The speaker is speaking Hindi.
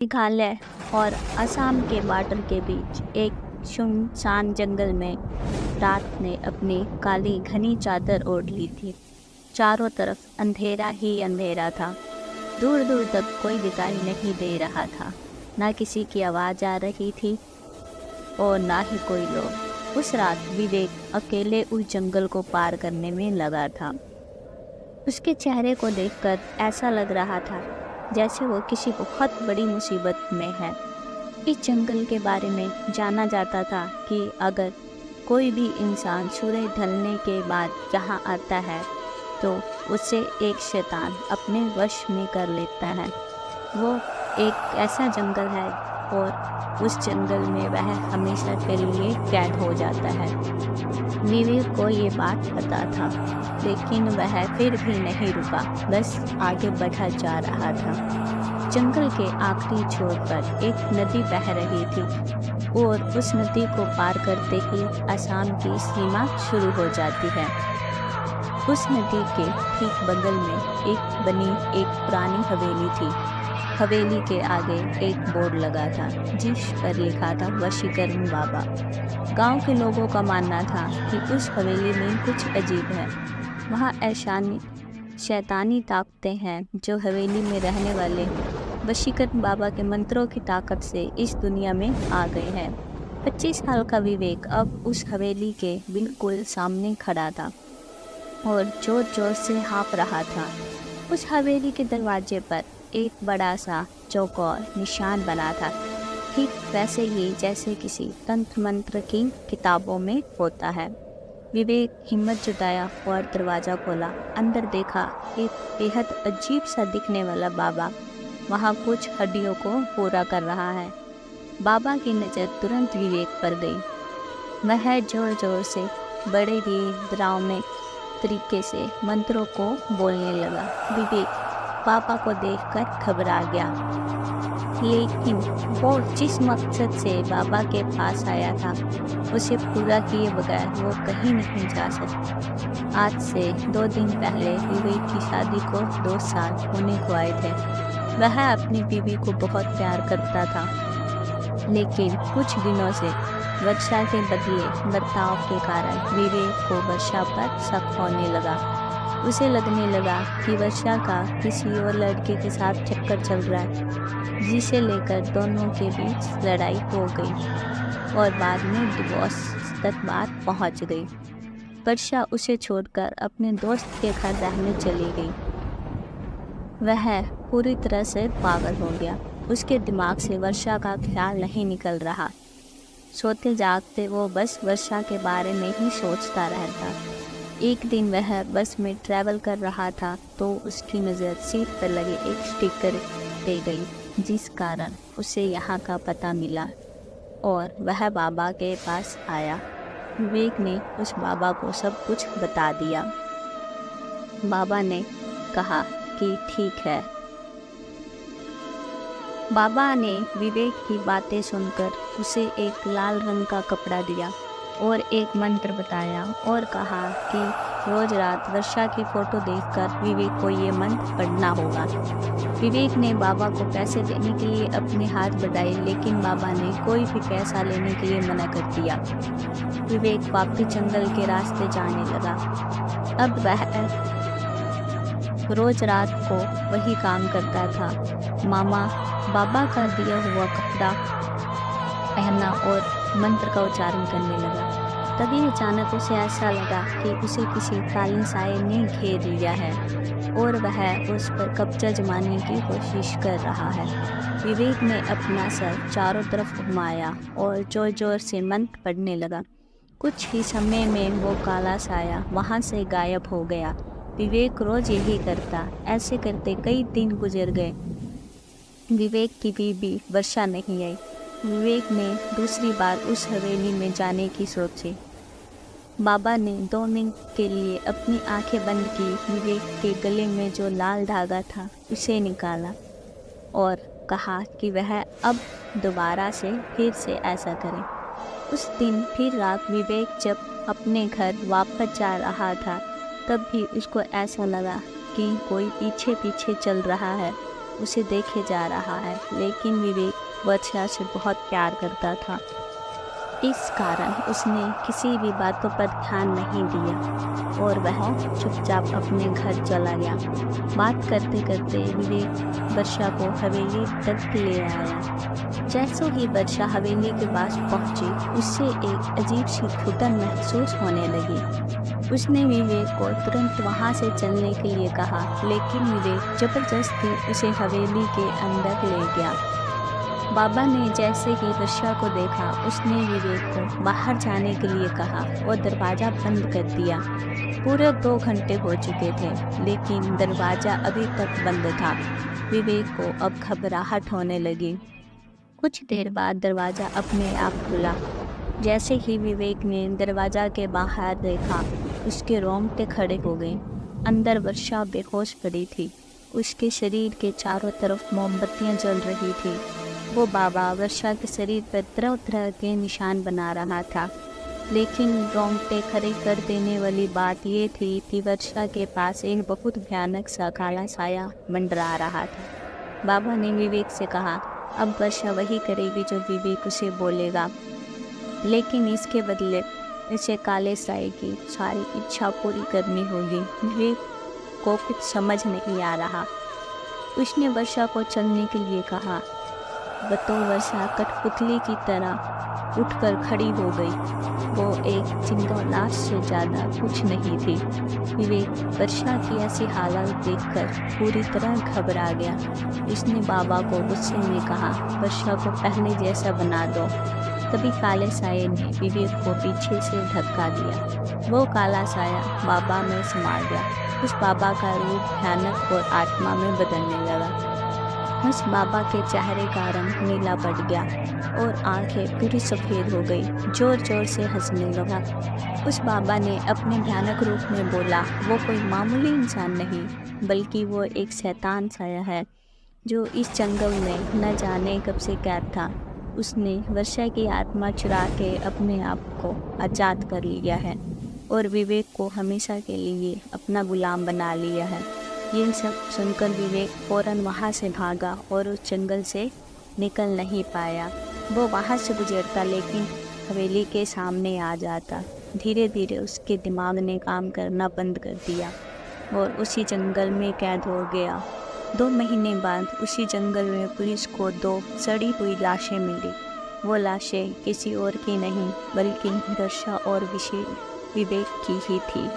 मेघालय और असम के बॉर्डर के बीच एक सुनसान जंगल में रात ने अपनी काली घनी चादर ओढ़ ली थी। चारों तरफ अंधेरा ही अंधेरा था। दूर दूर तक कोई दिखाई नहीं दे रहा था। ना किसी की आवाज़ आ रही थी और ना ही कोई लोग। उस रात विवेक अकेले उस जंगल को पार करने में लगा था। उसके चेहरे को देखकर ऐसा लग रहा था जैसे वो किसी बहुत बड़ी मुसीबत में है। इस जंगल के बारे में जाना जाता था कि अगर कोई भी इंसान सूरज ढलने के बाद यहाँ आता है तो उसे एक शैतान अपने वश में कर लेता है। वो एक ऐसा जंगल है और उस जंगल में वह हमेशा के लिए कैद हो जाता है। विवेक को ये बात पता था, लेकिन वह फिर भी नहीं रुका, बस आगे बढ़ा जा रहा था। जंगल के आखिरी छोर पर एक नदी बह रही थी और उस नदी को पार करते ही असम की सीमा शुरू हो जाती है। उस नदी के ठीक बगल में एक पुरानी हवेली थी। हवेली के आगे एक बोर्ड लगा था जिस पर लिखा था वशीकरण बाबा। गांव के लोगों का मानना था कि उस हवेली में कुछ अजीब है। वहाँ शैतानी ताकतें हैं जो हवेली में रहने वाले वशीकरण बाबा के मंत्रों की ताकत से इस दुनिया में आ गए हैं। 25 साल का विवेक अब उस हवेली के बिल्कुल सामने खड़ा था और जोर जोर से हाँफ रहा था। उस हवेली के दरवाजे पर एक बड़ा सा चौकोर निशान बना था, ठीक वैसे ही जैसे किसी तंत्र मंत्र की किताबों में होता है। विवेक हिम्मत जुटाया और दरवाज़ा खोला। अंदर देखा, एक बेहद अजीब सा दिखने वाला बाबा वहाँ कुछ हड्डियों को पूरा कर रहा है। बाबा की नज़र तुरंत विवेक पर गई। वह जोर जोर से बड़े ही डरावने तरीके से मंत्रों को बोलने लगा। विवेक पापा को देखकर घबरा गया, लेकिन वो जिस मकसद से बाबा के पास आया था उसे पूरा किए बगैर वो कहीं नहीं जा सकता। आज से 2 दिन पहले विवेक की शादी को 2 साल होने को आए थे। वह अपनी बीवी को बहुत प्यार करता था, लेकिन कुछ दिनों से वर्षा के बदले बर्ताव के कारण विवेक को वर्षा पर शक होने लगा। उसे लगने लगा कि वर्षा का किसी और लड़के के साथ चक्कर चल रहा है, जिसे लेकर दोनों के बीच लड़ाई हो गई और बाद में डिवोर्स तक बात पहुंच गई। वर्षा उसे छोड़कर अपने दोस्त के घर रहने चली गई। वह पूरी तरह से पागल हो गया। उसके दिमाग से वर्षा का ख्याल नहीं निकल रहा। सोते जागते वो बस वर्षा के बारे में ही सोचता रहता। एक दिन वह बस में ट्रैवल कर रहा था तो उसकी नज़र सीट पर लगे एक स्टिकर पे गई, जिस कारण उसे यहाँ का पता मिला और वह बाबा के पास आया। विवेक ने उस बाबा को सब कुछ बता दिया। बाबा ने कहा कि ठीक है। बाबा ने विवेक की बातें सुनकर उसे एक लाल रंग का कपड़ा दिया और एक मंत्र बताया और कहा कि रोज रात वर्षा की फ़ोटो देखकर विवेक को ये मंत्र पढ़ना होगा। विवेक ने बाबा को पैसे देने के लिए अपने हाथ बढ़ाए, लेकिन बाबा ने कोई भी पैसा लेने के लिए मना कर दिया। विवेक वापस जंगल के रास्ते जाने लगा। अब वह रोज रात को वही काम करता था। मामा बाबा का दिया हुआ कपड़ा पहनना और मंत्र का उच्चारण करने लगा। तभी अचानक उसे ऐसा लगा कि उसे किसी काली साए ने घेर लिया है और वह उस पर कब्जा जमाने की कोशिश कर रहा है। विवेक ने अपना सर चारों तरफ घुमाया और जोर जोर से मंत्र पढ़ने लगा। कुछ ही समय में वो काला साया वहाँ से गायब हो गया। विवेक रोज यही करता। ऐसे करते कई दिन गुजर गए। विवेक की बीवी वर्षा नहीं आई। विवेक ने दूसरी बार उस हवेली में जाने की सोची। बाबा ने 2 मिनट के लिए अपनी आंखें बंद की। विवेक के गले में जो लाल धागा था उसे निकाला और कहा कि वह अब दोबारा से फिर से ऐसा करे। उस दिन फिर रात विवेक जब अपने घर वापस जा रहा था तब भी उसको ऐसा लगा कि कोई पीछे पीछे चल रहा है। उसे देखे जा रहा है, लेकिन विवेक वर्षा से बहुत प्यार करता था। इस कारण उसने किसी भी बातों पर ध्यान नहीं दिया और वह चुपचाप अपने घर चला गया। बात करते करते विवेक वर्षा को हवेली तक ले आया। जैसे ही वर्षा हवेली के पास पहुंची, उससे एक अजीब सी घुटन महसूस होने लगी। उसने विवेक को तुरंत वहां से चलने के लिए कहा, लेकिन विवेक जबरदस्ती उसे हवेली के अंदर ले गया। बाबा ने जैसे ही वर्षा को देखा, उसने विवेक को बाहर जाने के लिए कहा और दरवाज़ा बंद कर दिया। पूरे 2 घंटे हो चुके थे, लेकिन दरवाज़ा अभी तक बंद था। विवेक को अब घबराहट होने लगी। कुछ देर बाद दरवाज़ा अपने आप खुला। जैसे ही विवेक ने दरवाज़ा के बाहर देखा, उसके रोंगटे खड़े हो गए। अंदर वर्षा बेहोश पड़ी थी। उसके शरीर के चारों तरफ मोमबत्तियां जल रही थी। वो बाबा वर्षा के शरीर पर तरह तरह के निशान बना रहा था, लेकिन रोंगटे खड़े कर देने वाली बात ये थी कि वर्षा के पास एक बहुत भयानक सा काला साया मंडरा रहा था। बाबा ने विवेक से कहा, अब वर्षा वही करेगी जो विवेक उसे बोलेगा, लेकिन इसके बदले इसे काले साए की सारी इच्छा पूरी करनी होगी। विवेक को कुछ समझ नहीं आ रहा। उसने वर्षा को चलने के लिए कहा, तो वर्षा कठपुतली की तरह उठकर खड़ी हो गई। वो एक जिंदा लाश से ज़्यादा कुछ नहीं थी। विवेक वर्षा की ऐसी हालत देखकर पूरी तरह घबरा गया। उसने बाबा को गुस्से में कहा, वर्षा को पहले जैसा बना दो। तभी काले साये ने विवेक को पीछे से धक्का दिया। वो काला साया बाबा में समा गया। उस बाबा का रूप भयानक और आत्मा में बदलने लगा। उस बाबा के चेहरे का रंग नीला पड़ गया और आंखें पूरी सफ़ेद हो गई। जोर जोर से हंसने लगा। उस बाबा ने अपने भयानक रूप में बोला, वो कोई मामूली इंसान नहीं, बल्कि वो एक शैतान साया है जो इस जंगल में न जाने कब से कैद था। उसने वर्षा की आत्मा चुरा के अपने आप को आज़ाद कर लिया है और विवेक को हमेशा के लिए अपना गुलाम बना लिया है। ये सब सुनकर विवेक फ़ौरन वहाँ से भागा और उस जंगल से निकल नहीं पाया। वो वहाँ से गुजरता, लेकिन हवेली के सामने आ जाता। धीरे धीरे उसके दिमाग ने काम करना बंद कर दिया और उसी जंगल में कैद हो गया। 2 महीने बाद उसी जंगल में पुलिस को 2 सड़ी हुई लाशें मिली। वो लाशें किसी और की नहीं, बल्कि वर्षा और विवेक की ही थी।